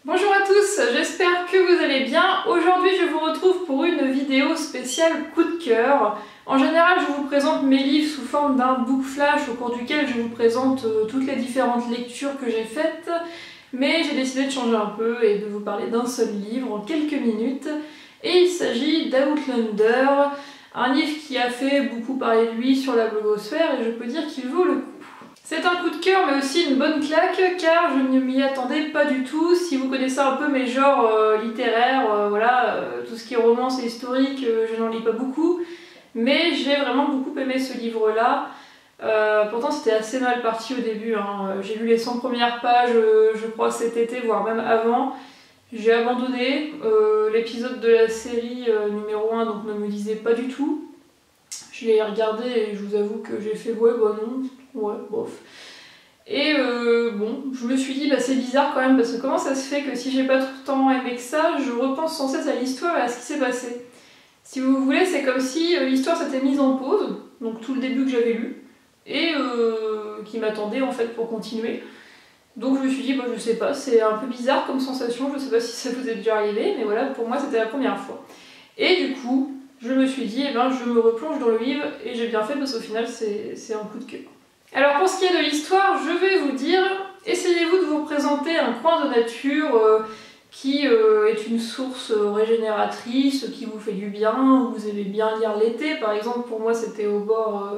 Bonjour à tous, j'espère que vous allez bien. Aujourd'hui je vous retrouve pour une vidéo spéciale coup de cœur. En général je vous présente mes livres sous forme d'un book flash au cours duquel je vous présente toutes les différentes lectures que j'ai faites. Mais j'ai décidé de changer un peu et de vous parler d'un seul livre en quelques minutes. Et il s'agit d'Outlander, un livre qui a fait beaucoup parler de lui sur la blogosphère et je peux dire qu'il vaut le coup. C'est un coup de cœur mais aussi une bonne claque car je ne m'y attendais pas du tout. Si vous connaissez un peu mes genres littéraires, tout ce qui est romance et historique, je n'en lis pas beaucoup. Mais j'ai vraiment beaucoup aimé ce livre-là. Pourtant c'était assez mal parti au début, hein. J'ai lu les 100 premières pages, je crois cet été, voire même avant. J'ai abandonné, l'épisode de la série numéro 1 donc ne me disait pas du tout. Je l'ai regardé et je vous avoue que j'ai fait ouais bah non, ouais bof. Et bon, je me suis dit bah c'est bizarre quand même parce que comment ça se fait que si j'ai pas tout le temps aimé que ça, je repense sans cesse à l'histoire et à ce qui s'est passé. Si vous voulez, c'est comme si l'histoire s'était mise en pause, donc tout le début que j'avais lu, et qui m'attendait en fait pour continuer. Donc je me suis dit, bah, je sais pas, c'est un peu bizarre comme sensation, je sais pas si ça vous est déjà arrivé, mais voilà, pour moi c'était la première fois. Et du coup, je me suis dit, eh ben, je me replonge dans le livre, et j'ai bien fait parce qu'au final c'est un coup de cœur. Alors pour ce qui est de l'histoire, je vais vous dire, essayez-vous de vous présenter un coin de nature qui est une source régénératrice, qui vous fait du bien, vous aimez bien lire l'été, par exemple pour moi c'était au bord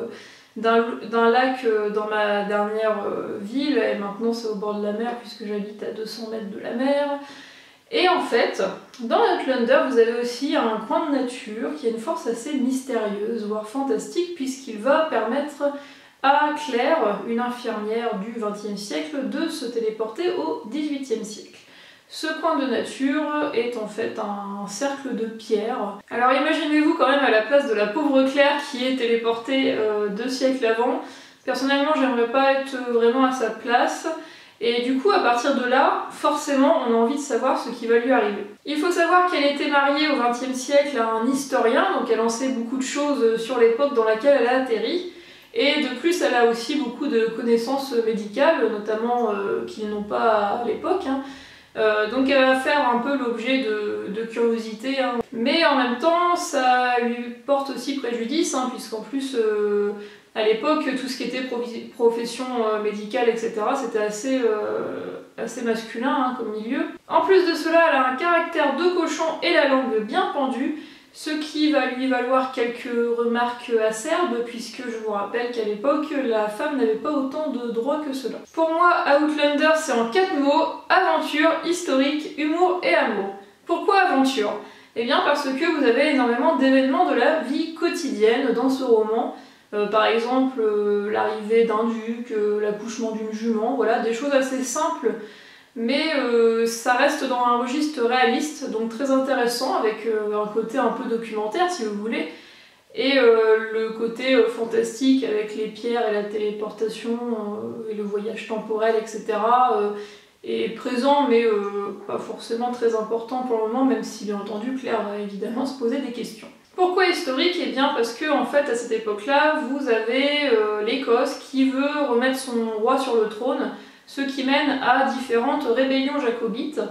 d'un lac dans ma dernière ville, et maintenant c'est au bord de la mer puisque j'habite à 200 mètres de la mer. Et en fait, dans Outlander, vous avez aussi un coin de nature qui a une force assez mystérieuse, voire fantastique, puisqu'il va permettre à Claire, une infirmière du XXe siècle, de se téléporter au XVIIIe siècle. Ce coin de nature est en fait un cercle de pierre. Alors imaginez-vous quand même à la place de la pauvre Claire qui est téléportée 2 siècles avant. Personnellement, j'aimerais pas être vraiment à sa place. Et du coup, à partir de là, forcément, on a envie de savoir ce qui va lui arriver. Il faut savoir qu'elle était mariée au XXe siècle à un historien, donc elle en sait beaucoup de choses sur l'époque dans laquelle elle a atterri. Et de plus, elle a aussi beaucoup de connaissances médicales, notamment qu'ils n'ont pas à l'époque, hein. Donc elle va faire un peu l'objet de curiosité, hein. Mais en même temps ça lui porte aussi préjudice, hein, puisqu'en plus à l'époque tout ce qui était profession médicale etc c'était assez masculin, hein, comme milieu. En plus de cela elle a un caractère de cochon et la langue bien pendue, ce qui va lui valoir quelques remarques acerbes, puisque je vous rappelle qu'à l'époque, la femme n'avait pas autant de droits que cela. Pour moi, Outlander, c'est en 4 mots: aventure, historique, humour et amour. Pourquoi aventure? Eh bien parce que vous avez énormément d'événements de la vie quotidienne dans ce roman. Par exemple, l'arrivée d'un duc, l'accouchement d'une jument, voilà, des choses assez simples. Mais ça reste dans un registre réaliste, donc très intéressant, avec un côté un peu documentaire si vous voulez, et le côté fantastique avec les pierres et la téléportation et le voyage temporel, etc. Est présent, mais pas forcément très important pour le moment, même si bien entendu Claire va évidemment se poser des questions. Pourquoi historique? Eh bien parce que en fait à cette époque-là, vous avez l'Écosse qui veut remettre son roi sur le trône, ce qui mène à différentes rébellions jacobites,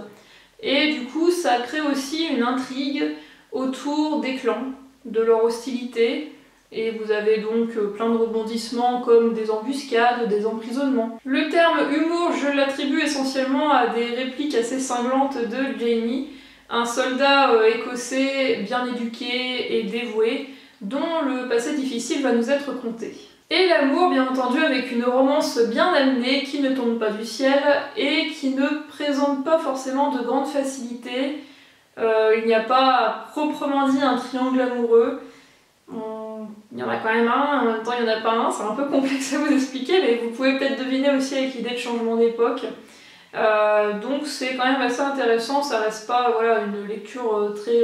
et du coup ça crée aussi une intrigue autour des clans, de leur hostilité, et vous avez donc plein de rebondissements comme des embuscades, des emprisonnements. Le terme humour, je l'attribue essentiellement à des répliques assez cinglantes de Jamie, un soldat écossais bien éduqué et dévoué, dont le passé difficile va nous être conté. Et l'amour, bien entendu, avec une romance bien amenée, qui ne tombe pas du ciel et qui ne présente pas forcément de grande facilité. Il n'y a pas, proprement dit, un triangle amoureux. Il y en a quand même un, en même temps il n'y en a pas un, c'est un peu complexe à vous expliquer, mais vous pouvez peut-être deviner aussi avec l'idée de changement d'époque. Donc c'est quand même assez intéressant, ça reste pas voilà, une lecture très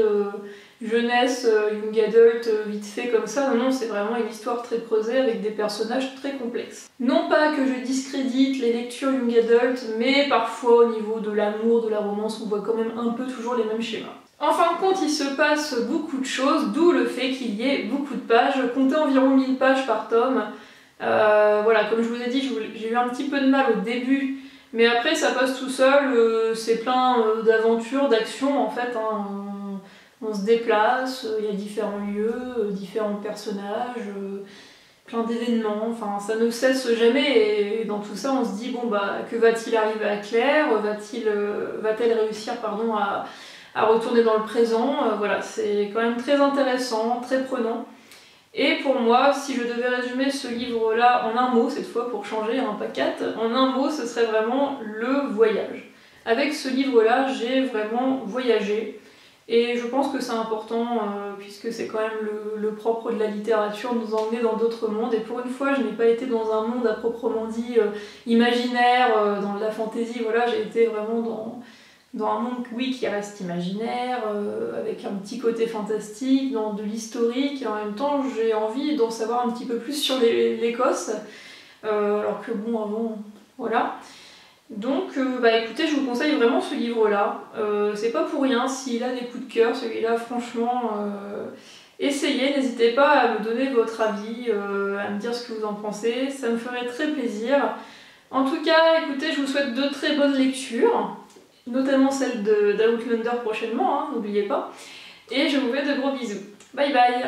jeunesse, young adult, vite fait comme ça, non, c'est vraiment une histoire très creusée avec des personnages très complexes. Non pas que je discrédite les lectures young adult, mais parfois au niveau de l'amour, de la romance, on voit quand même un peu toujours les mêmes schémas. En fin de compte, il se passe beaucoup de choses, d'où le fait qu'il y ait beaucoup de pages, comptez environ 1000 pages par tome. Voilà, comme je vous ai dit, j'ai eu un petit peu de mal au début Mais après ça passe tout seul, c'est plein d'aventures, d'actions en fait, hein. On se déplace, il y a différents lieux, différents personnages, plein d'événements, enfin ça ne cesse jamais et dans tout ça on se dit bon bah que va-t-il arriver à Claire, va-t-elle réussir pardon à retourner dans le présent, voilà c'est quand même très intéressant, très prenant. Et pour moi, si je devais résumer ce livre-là en un mot, cette fois pour changer, hein, pas quatre, en un mot, ce serait vraiment le voyage. Avec ce livre-là, j'ai vraiment voyagé. Et je pense que c'est important, puisque c'est quand même le propre de la littérature, de nous emmener dans d'autres mondes. Et pour une fois, je n'ai pas été dans un monde à proprement dit imaginaire, dans de la fantaisie, voilà, j'ai été vraiment dans un monde, oui, qui reste imaginaire, avec un petit côté fantastique, dans de l'historique, et en même temps j'ai envie d'en savoir un petit peu plus sur l'Écosse, alors que bon, avant, voilà. Donc, bah écoutez, je vous conseille vraiment ce livre-là, c'est pas pour rien s'il a des coups de cœur, celui-là, franchement, essayez, n'hésitez pas à me donner votre avis, à me dire ce que vous en pensez, ça me ferait très plaisir. En tout cas, écoutez, je vous souhaite de très bonnes lectures, notamment celle d'Outlander prochainement, hein, n'oubliez pas. Et je vous fais de gros bisous. Bye bye!